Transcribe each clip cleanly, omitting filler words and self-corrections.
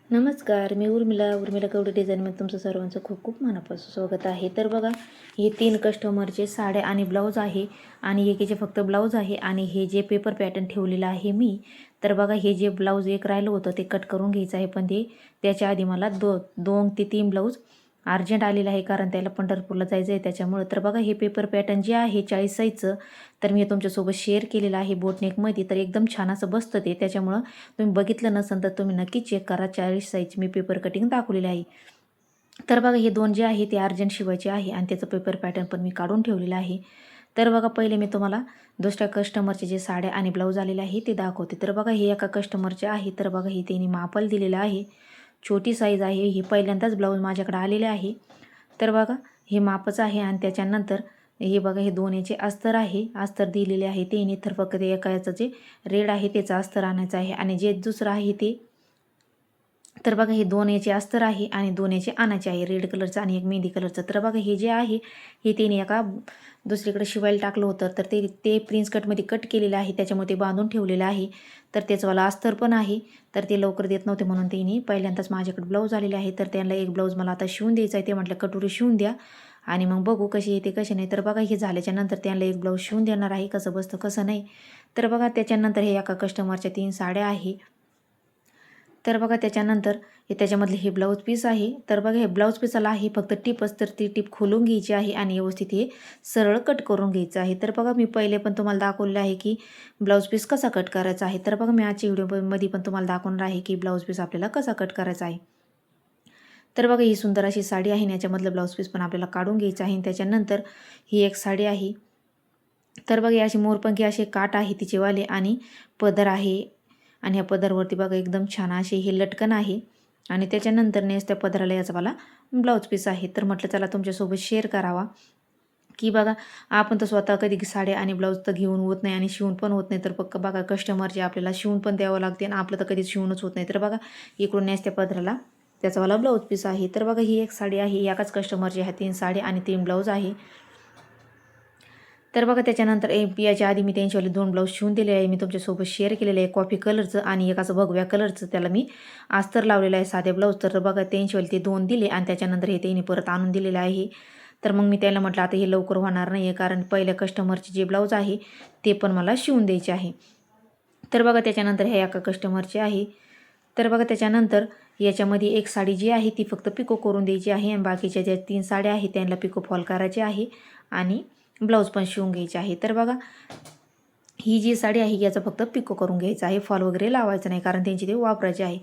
नमस्कार, मी उर्मिला कवडे डिझाईनमध्ये तुमचं सर्वांचं खूप खूप मनापासून स्वागत आहे. तर बघा, हे 3 कस्टमरचे साड्या आणि ब्लाऊज आहे आणि एकीचे फक्त ब्लाऊज आहे आणि हे जे पेपर पॅटर्न ठेवलेलं आहे मी, तर बघा हे जे ब्लाऊज एक राहिलं होतं ते कट करून घ्यायचं आहे. पण ते त्याच्या आधी मला 2 ते 3 ब्लाऊज अर्जंट आलेलं आहे, कारण त्याला पंढरपूरला जायचं आहे त्याच्यामुळं. तर बघा हे पेपर पॅटर्न जे आहे 40 साईजचं, तर मी हे तुमच्यासोबत शेअर केलेलं आहे बोटनेकमध्ये. तर एकदम छान असं बसतं ते, त्याच्यामुळं तुम्ही बघितलं नसेल तर तुम्ही नक्की चेक करा. 40 साईजची मी पेपर कटिंग दाखवलेली आहे. तर बघा हे 2 जे आहे ते अर्जंट शिवायचे आहे आणि त्याचं पेपर पॅटर्न पण मी काढून ठेवलेलं आहे. तर बघा पहिले मी तुम्हाला दुसऱ्या कस्टमरचे जे साड्या आणि ब्लाऊज आलेले आहे ते दाखवते. तर बघा हे एका कस्टमरचे आहे. तर बघा हे त्यांनी मापाला दिलेलं आहे. छोटी साईज आहे. हे पहिल्यांदाच ब्लाऊज माझ्याकडे आलेले आहे. तर बघा हे मापच आहे आणि त्याच्यानंतर हे बघा हे 2 याचे अस्तर आहे. अस्तर दिलेले आहे ते तर फक्त एका याचं जे रेड आहे त्याचं अस्तर आणायचं आहे आणि जे दुसरं आहे ते, तर बघा हे 2 याचे अस्तर आहे आणि 2 याचे आणायचे आहे, रेड कलरचं आणि एक मेहंदी कलरचं. तर बघा हे जे आहे हे त्यांनी एका दुसरीकडे शिवायला टाकलं होतं, तर ते ते प्रिन्स कटमध्ये कट केलेलं आहे, त्याच्यामुळे ते बांधून ठेवलेलं आहे. तर त्याचंवाला अस्तर पण आहे. तर ते लवकर देत नव्हते म्हणून त्यांनी पहिल्यांदाच माझ्याकडे ब्लाऊज आलेले आहे. तर त्यांना एक ब्लाऊज मला आता शिवून द्यायचा आहे. ते म्हटलं कटोरी शिवून द्या आणि मग बघू कशी येते कशी नाही. तर बघा हे झाल्याच्या नंतर त्यांना एक ब्लाऊज शिवून देणार आहे, कसं बसतं कसं नाही. तर बघा त्याच्यानंतर हे एका कस्टमरच्या 3 साड्या आहे. तर बघा त्याच्यानंतर त्याच्यामधले हे ब्लाऊज पीस आहे. तर बघा हे ब्लाऊज पीसाला आहे फक्त टिपच, तर ती टिप खोलून घ्यायची आहे आणि व्यवस्थित हे सरळ कट करून घ्यायचं आहे. तर बघा मी पहिले पण तुम्हाला दाखवलेलं आहे की ब्लाऊज पीस कसा कट करायचा आहे. तर बघा मी आजच्या व्हिडिओमध्ये पण तुम्हाला दाखवणार आहे की ब्लाऊज पीस आपल्याला कसा कट करायचा आहे. तर बघा ही सुंदर अशी साडी आहे आणि याच्यामधलं ब्लाऊज पीस पण आपल्याला काढून घ्यायचं आहे. त्याच्यानंतर ही एक साडी आहे. तर बघा अशी मोरपंखी असे काठ आहे तिचेवाले आणि पदर आहे आणि ह्या पदरवरती बघा एकदम छान असे हे लटकन आहे आणि त्याच्यानंतर नेस त्या पदराला याचा मला ब्लाऊज पीस आहे. तर म्हटलं चला तुमच्यासोबत शेअर करावा की बघा आपण तर स्वतः कधी साड्या आणि ब्लाऊज तर घेऊन होत नाही आणि शिवून पण होत नाही. तर पक्क बघा कस्टमरचे आपल्याला शिवून पण द्यावं लागते आणि आपलं तर कधीच शिवूनच होत नाही. तर बघा इकडून नेस त्या पदराला त्याचावाला ब्लाऊज पीस आहे. तर बघा ही एक साडी आहे, एकाच कस्टमरची आहे, 3 साडी आणि 3 ब्लाऊज आहे. तर बघा त्याच्यानंतर याच्या आधी मी त्यांच्यावाले 2 ब्लाऊज शिवून दिले आहे, मी तुमच्यासोबत शेअर केलेलं आहे. कॉफी कलरचं आणि एक असं भगव्या कलरचं त्याला मी अस्तर लावलेलं आहे साध्या ब्लाऊज. तर बघा त्यांच्यावाले ते 2 दिले आणि त्याच्यानंतर हे त्यांनी परत आणून दिलेलं आहे. तर मग मी त्याला म्हटलं आता हे लवकर होणार नाही आहे, कारण पहिल्या कस्टमरचे जे ब्लाऊज आहे ते पण मला शिवून द्यायचे आहे. तर बघा त्याच्यानंतर ह्या एका कस्टमरचे आहे. तर बघा त्याच्यानंतर याच्यामध्ये एक साडी जी आहे ती फक्त पिको करून द्यायची आहे आणि बाकीच्या ज्या 3 साड्या आहेत त्यांना पिको फॉल करायचे आहे आणि ब्लाऊज पण शिवून घ्यायचे आहे. तर बघा ही जी साडी आहे याचं फक्त पिको करून घ्यायचं आहे, फॉल वगैरे लावायचं नाही, कारण त्यांची ते वापरायचे आहे.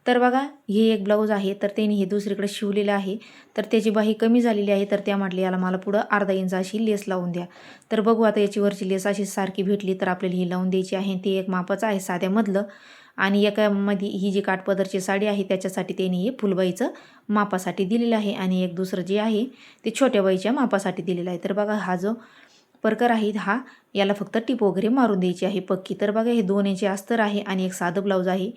तर बघा ही एक ब्लाऊज आहे, तर त्यांनी हे दुसरीकडे शिवलेलं आहे. तर त्याची बाही कमी झालेली आहे, तर त्या म्हटले याला मला पुढं अर्धा इंच अशी लेस लावून द्या. तर बघू आता याची वरची लेस अशी सारखी भेटली तर आपल्याला ही लावून द्यायची आहे. ती एक मापाचं आहे साध्यामधलं आणि एकामध्ये ही जी काठपदरची साडी आहे त्याच्यासाठी त्यांनी हे फुलबाईचं मापासाठी दिलेलं आहे आणि एक दुसरं जे आहे ते छोट्या बाईच्या मापासाठी दिलेलं आहे. तर बघा हा जो प्रकार आहे हा याला फक्त टिप वगैरे मारून द्यायची आहे पक्की. तर बघा हे 2 इंची अस्तर आहे आणि एक साधं ब्लाऊज आहे.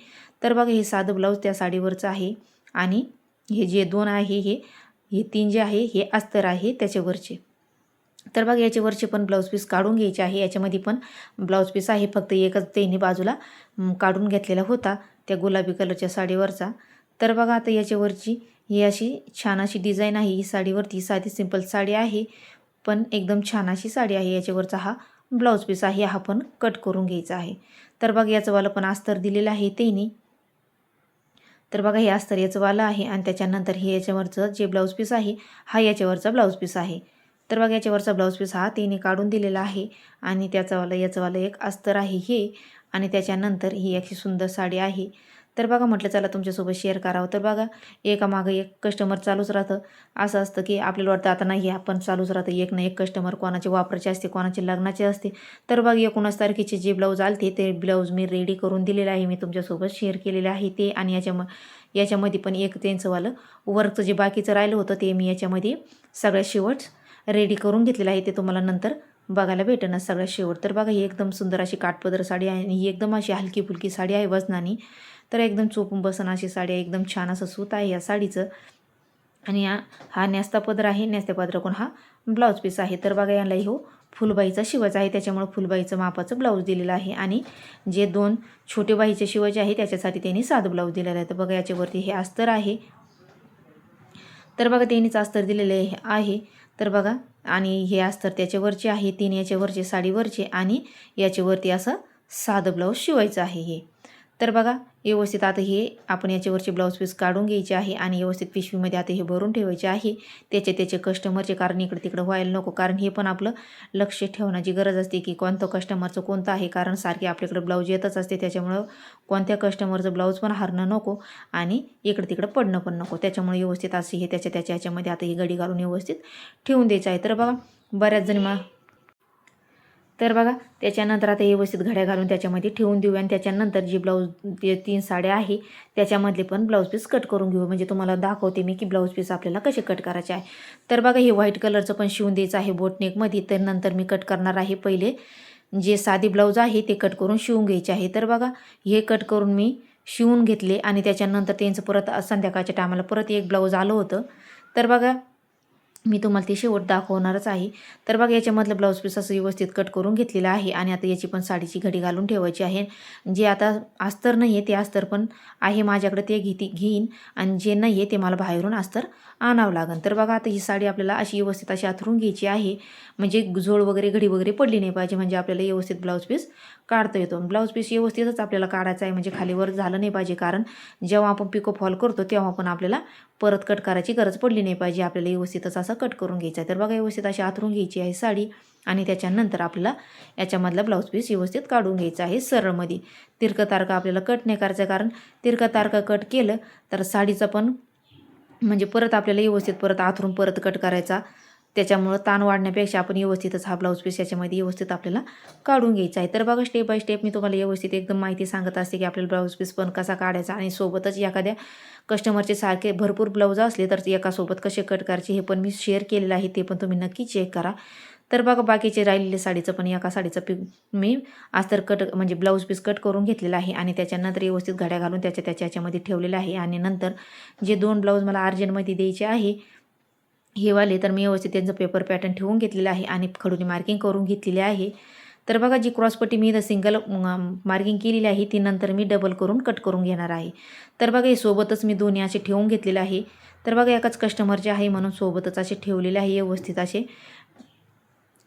तर बघा हे साधं ब्लाऊज त्या साडीवरचं आहे आणि हे जे 2 आहे हे 3 जे आहे हे अस्तर आहे त्याच्यावरचे. तर बघा याच्यावरचे पण ब्लाऊज पीस काढून घ्यायचे आहे. याच्यामध्ये पण ब्लाऊज पीस आहे, फक्त एकच त्यांनी बाजूला काढून घेतलेला होता त्या गुलाबी कलरच्या साडीवरचा. तर बघा आता याच्यावरची ही अशी छान अशी डिझाईन आहे. ही साडीवरती साधी सिंपल साडी आहे, पण एकदम छान अशी साडी आहे. याच्यावरचा हा ब्लाऊज पीस आहे, हा पण कट करून घ्यायचा आहे. तर बघा याचंवालं पण अस्तर दिलेलं आहे त्यांनी. तर बघा हे अस्तर याचंवालं आहे आणि त्याच्यानंतर हे याच्यावरचं जे ब्लाऊज पीस आहे हा याच्यावरचा ब्लाऊज पीस आहे. तर बघा याच्यावरचा ब्लाऊज पीस हा त्यांनी काढून दिलेला आहे आणि याचंवालं एक अस्तर आहे हे आणि त्याच्यानंतर ही अशी सुंदर साडी आहे. तर बघा म्हटलं चला तुमच्यासोबत शेअर करावं. तर बघा एकामागं एक कस्टमर चालूच राहतं. असं असतं की आपल्याला वाटतं आता नाही आपण चालूच राहतं, एक ना एक कस्टमर कोणाचे वापरायचे असते, कोणाचे लग्नाचे असते. तर बघा 19 तारखेचे जे ब्लाऊज आलते ते ब्लाऊज मी रेडी करून दिलेलं आहे, मी तुमच्यासोबत शेअर केलेलं आहे ते. आणि याच्यामध्ये पण एक त्यांचंवालं वर्कचं जे बाकीचं राहिलं होतं ते मी याच्यामध्ये सगळ्या शेवट रेडी करून घेतलेलं आहे, ते तुम्हाला नंतर बघायला भेटेल सगळ्यात शेवट. तर बघा ही एकदम सुंदर अशी काठपदर साडी आहे आणि ही एकदम अशी हलकी फुलकी साडी आहे वजनाने. तर एकदम चोपून बसन अशी साडी आहे, एकदम छान असं सूत आहे या साडीचं. आणि हा नेस्ता पदर आहे, नेस्त्या पदराकडून हा ब्लाऊज पीस आहे. तर बघा याला हो फुलबाईचा शिवायचा आहे, त्याच्यामुळे फुलबाईचं मापाचं ब्लाऊज दिलेलं आहे. आणि जे 2 छोटे बाईचे शिवायचे आहे त्याच्यासाठी त्यांनी साधं ब्लाऊज दिलेलं आहे. तर बघा याच्यावरती हे अस्तर आहे. तर बघा त्यांनीच अस्तर दिलेले आहे. तर बघा आणि हे अस्तर त्याच्यावरचे आहे, 3 याच्यावरचे साडीवरचे आणि याच्यावरती असं साधं ब्लाऊज शिवायचं आहे हे. तर बघा व्यवस्थित आता हे आपण याच्यावरचे ब्लाऊज पीस काढून घ्यायचे आहे आणि व्यवस्थित पिशवीमध्ये आता हे भरून ठेवायचे आहे त्याचे कस्टमरचे, कारण इकडे तिकडे व्हायला नको. कारण हे पण आपलं लक्ष ठेवण्याची गरज असते की कोणतं कस्टमरचं कोणतं आहे, कारण सारखे आपल्याकडे ब्लाऊज येतच असते. त्याच्यामुळं कोणत्या कस्टमरचं ब्लाऊज पण हरणं नको आणि इकडे तिकडे पडणं पण नको. त्याच्यामुळे व्यवस्थित असे हे त्याच्या ह्याच्यामध्ये आता ही गडी घालून व्यवस्थित ठेवून द्यायचं आहे. तर बघा बऱ्याच जणी तर बघा त्याच्यानंतर आता व्यवस्थित घड्या घालून त्याच्यामध्ये ठेवून देऊ आणि त्याच्यानंतर जी ब्लाऊज 3 साड्या आहे त्याच्यामधले पण ब्लाऊज पीस कट करून घेऊ. म्हणजे तुम्हाला दाखवते मी की ब्लाऊज पीस आपल्याला कसे कट करायचे आहे. तर बघा हे व्हाईट कलरचं पण शिवून द्यायचं आहे बोटनेकमध्ये. तर नंतर मी कट करणार आहे. पहिले जे साधी ब्लाऊज आहे ते कट करून शिवून घ्यायचे आहे. तर बघा हे कट करून मी शिवून घेतले आणि त्याच्यानंतर त्यांचं परत संध्याकाळच्या टायमाला परत एक ब्लाऊज आलं होतं. तर बघा मी तुम्हाला ते शेवट दाखवणारच आहे. तर बघा याच्यामधलं ब्लाऊज पीस असं व्यवस्थित कट करून घेतलेलं आहे आणि आता याची पण साडीची घडी घालून ठेवायची आहे. जे आता अस्तर नाही आहे ते अस्तर पण आहे माझ्याकडे, ते घेईन आणि जे नाही आहे ते मला बाहेरून अस्तर आणावं लागेल. तर बघा आता ही साडी आपल्याला अशी व्यवस्थित अशी आथरून घ्यायची आहे. म्हणजे जोड वगैरे घडी वगैरे पडली नाही पाहिजे, म्हणजे आपल्याला व्यवस्थित ब्लाऊज पीस काढता येतो. ब्लाऊज पीस व्यवस्थितच आपल्याला काढायचा आहे, म्हणजे खालीवर झालं नाही पाहिजे. कारण जेव्हा आपण पिको फॉल करतो तेव्हा पण आपल्याला परत कट करायची गरज पडली नाही पाहिजे. आपल्याला व्यवस्थितच असं कट करून घ्यायचं आहे. तर बघा व्यवस्थित अशी आथरून घ्यायची आहे साडी आणि त्याच्यानंतर आपल्याला याच्यामधला ब्लाऊज पीस व्यवस्थित काढून घ्यायचा आहे सरळमध्ये. तिरकं तारकं आपल्याला कट नाही करायचं, कारण तिरकं तारकं कट केलं तर साडीचा पण म्हणजे परत आपल्याला व्यवस्थित परत आथरून परत कट करायचा. त्याच्यामुळं ताण वाढण्यापेक्षा आपण व्यवस्थितच हा ब्लाऊज पीस याच्यामध्ये व्यवस्थित आपल्याला काढून घ्यायचा आहे. तर बघा स्टेप बाय स्टेप मी तुम्हाला व्यवस्थित एकदम माहिती सांगत असते की आपल्याला ब्लाऊज पीस पण कसा काढायचा आणि सोबतच एखाद्या कस्टमरचे सारखे भरपूर ब्लाऊज असले तर एकासोबत कसे कट करायचे हे पण मी शेअर केलेलं आहे. ते पण तुम्ही नक्की चेक करा. तर बघा बाकीचे राहिलेले साडीचं पण एका साडीचं मी अस्तर कट म्हणजे ब्लाऊज पीस कट करून घेतलेलं आहे आणि त्याच्यानंतर व्यवस्थित घड्या घालून त्याच्या ह्याच्यामध्ये ठेवलेलं आहे. आणि नंतर जे 2 ब्लाऊज मला अर्जंटमध्ये द्यायचे आहे हे वाले, तर मी व्यवस्थित त्यांचं पेपर पॅटर्न ठेवून घेतलेलं आहे आणि खडूनी मार्किंग करून घेतलेली आहे. तर बघा जी क्रॉसपट्टी मी इथं सिंगल मार्किंग केलेली आहे ती नंतर मी डबल करून कट करून घेणार आहे. तर बघा हे सोबतच मी दोन्ही असे ठेवून घेतलेले आहे. तर बघा एकाच कस्टमरचे आहे म्हणून सोबतच असे ठेवलेले आहे. व्यवस्थित असे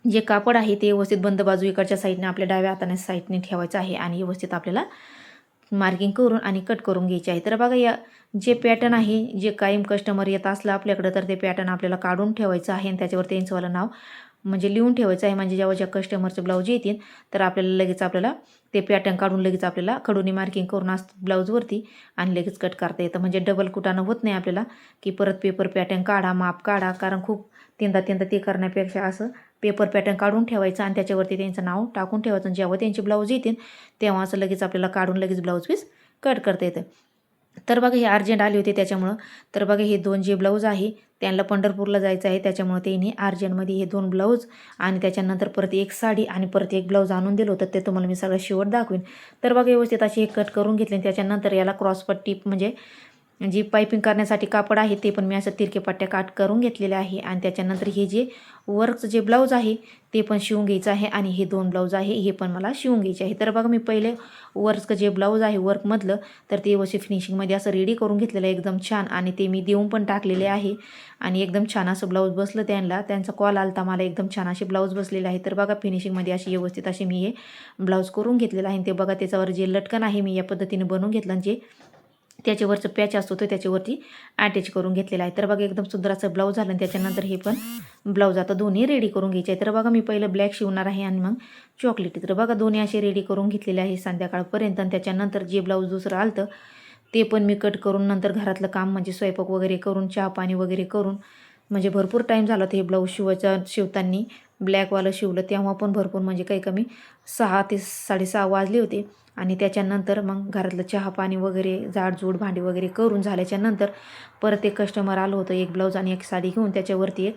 जे कापड आहे ते व्यवस्थित बंद बाजू इकडच्या साईडने आपल्या डाव्या हाताने साईडने ठेवायचं आहे आणि व्यवस्थित आपल्याला मार्किंग करून आणि कट करून घ्यायचे आहे. तर बघा या जे पॅटर्न आहे जे कायम कस्टमर येत असलं आपल्याकडं तर ते पॅटर्न आपल्याला काढून ठेवायचं आहे आणि त्याच्यावर त्यांचंवालं नाव म्हणजे लिहून ठेवायचं आहे. म्हणजे जेव्हा ज्या कस्टमरचे ब्लाऊज येतील तर आपल्याला ते पॅटर्न काढून लगेच आपल्याला खडूनी मार्किंग करून असतं ब्लाऊजवरती आणि लगेच कट करता येतं. म्हणजे डबल कुटाणं होत नाही आपल्याला की परत पेपर पॅटर्न काढा माप काढा, कारण खूप तीनदा ते करण्यापेक्षा असं पेपर पॅटर्न काढून ठेवायचं आणि त्याच्यावरती त्यांचं नाव टाकून ठेवायचं. जेव्हा त्यांचे ब्लाऊज येतील तेव्हा असं लगेच आपल्याला काढून लगेच ब्लाऊज पीस कट करता येतं. तर बघा हे अर्जंट आले होते त्याच्यामुळं. तर बघा हे 2 जे ब्लाऊज आहे त्यांना पंढरपूरला जायचं आहे, त्याच्यामुळे त्यांनी अर्जंटमध्ये हे 2 ब्लाऊज आणि त्याच्यानंतर परत एक साडी आणि परत एक ब्लाऊज आणून दिलं होतं. ते तुम्हाला मी सगळं शेवट दाखवीन. तर बघा व्यवस्थित अशी एक कट करून घेतली. त्याच्यानंतर याला क्रॉसपट्टी म्हणजे जी पायपिंग करण्यासाठी कापड आहे ते पण मी असं तिरके पट्ट्या काट करून घेतलेले आहे. आणि त्याच्यानंतर हे जे वर्कचं जे ब्लाऊज आहे ते पण शिवून घ्यायचं आहे आणि हे 2 ब्लाऊज आहे हे पण मला शिवून घ्यायचे आहे. तर बघा मी पहिले वर्कचं जे ब्लाऊज आहे वर्कमधलं तर ते व्यवस्थित फिनिशिंगमध्ये असं रेडी करून घेतलेलं आहे एकदम छान आणि ते मी देऊन पण टाकलेले आहे आणि एकदम छान असं ब्लाऊज बसलं त्यांचा कॉल आलता मला, एकदम छान असे ब्लाऊज बसलेले आहे. तर बघा फिनिशिंगमध्ये अशी व्यवस्थित असे मी हे ब्लाऊज करून घेतलेलं आहे. ते बघा त्याच्यावर जे लटकन आहे मी या पद्धतीने बनवून घेतलं आणि जे त्याच्यावरचं पॅच असतो तो त्याच्यावरती अटॅच करून घेतलेला आहे. तर बघा एकदम सुंदर असं ब्लाऊज झालं आणि त्याच्यानंतर हे पण ब्लाऊज आता दोन्ही रेडी करून घ्यायचे आहे. तर बघा मी पहिलं ब्लॅक शिवणार आहे आणि मग चॉकलेटी. तर बघा दोन्ही असे रेडी करून घेतलेले आहे संध्याकाळपर्यंत. आणि त्याच्यानंतर जे ब्लाऊज दुसरं आलं ते पण मी कट करून नंतर घरातलं काम म्हणजे स्वयंपाक वगैरे करून चहा पाणी वगैरे करून म्हणजे भरपूर टाईम झाला होता हे ब्लाऊज शिवताना. ब्लॅकवालं शिवलं तेव्हा पण भरपूर म्हणजे काही कमी 6 ते 6:30 वाजले होते. आणि त्याच्यानंतर मग घरातलं चहा पाणी वगैरे जाडजूड भांडी वगैरे करून झाल्याच्यानंतर परत एक कस्टमर आलं होतं एक ब्लाऊज आणि एक साडी घेऊन, त्याच्यावरती एक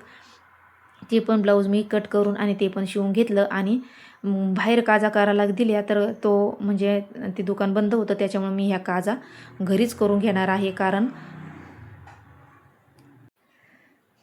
ते पण ब्लाऊज मी कट करून आणि ते पण शिवून घेतलं आणि बाहेर काजा करायला दिल्या. तर तो म्हणजे ते दुकान बंद होतं त्याच्यामुळे मी ह्या काजा घरीच करून घेणार आहे.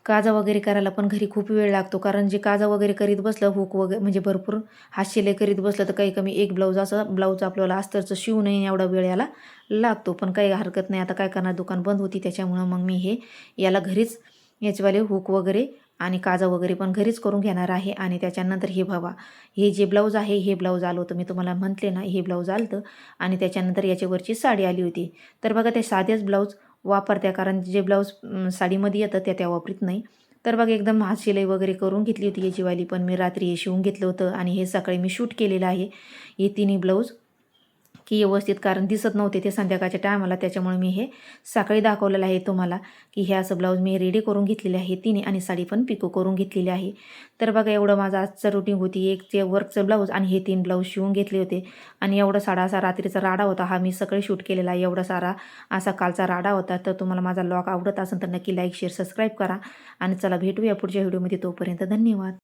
काजा वगैरे करायला पण घरी खूप वेळ लागतो, कारण जे काजा वगैरे करीत बसलं हुक वगैरे म्हणजे भरपूर हात शिलाई करीत बसलं तर काही कमी एक ब्लाऊज असं ब्लाऊज आपल्याला अस्तरचं शिवू नये एवढा वेळ याला लागतो. पण काही हरकत नाही, आता काय करणार, दुकान बंद होती त्याच्यामुळं मग मी हे याला घरीच याचेवाले हुक वगैरे आणि काजा वगैरे पण घरीच करून घेणार आहे. आणि त्याच्यानंतर हे बघा, हे जे ब्लाऊज आहे हे ब्लाऊज आलं होतं, मी तुम्हाला म्हटले ना हे ब्लाऊज आलं होतं. आणि त्याच्यानंतर याच्यावरची साडी आली होती. तर बघा ते साधेच ब्लाऊज वापरत्या, कारण जे ब्लाऊज साडीमध्ये येतं त्या वापरत नाही. तर बघा एकदम हात शिलाई वगैरे करून घेतली होती याचीवाली, पण मी रात्री हे शिवून घेतलं होतं आणि हे सकाळी मी शूट केलेलं आहे हे तिन्ही ब्लाऊज की व्यवस्थित, कारण दिसत नव्हते ते संध्याकाळच्या टायमाला, त्याच्यामुळे मी हे सकाळी दाखवलेलं आहे तुम्हाला की हे असं ब्लाऊज मी रेडी करून घेतलेले आहे तिने, आणि साडी पण पिको करून घेतलेली आहे. तर बघा एवढं माझं आजचं रुटीन होती, एक ते वर्कचं ब्लाऊज आणि हे 3 ब्लाऊज शिवून घेतले होते. आणि एवढा साडा असा रात्रीचा राडा होता, हा मी सकाळी शूट केलेला आहे. एवढा सारा असा कालचा राडा होता. तर तुम्हाला माझा ब्लॉग आवडत असेल तर नक्की लाईक शेअर सबस्क्राईब करा. आणि चला भेटूया पुढच्या व्हिडिओमध्ये, तोपर्यंत धन्यवाद.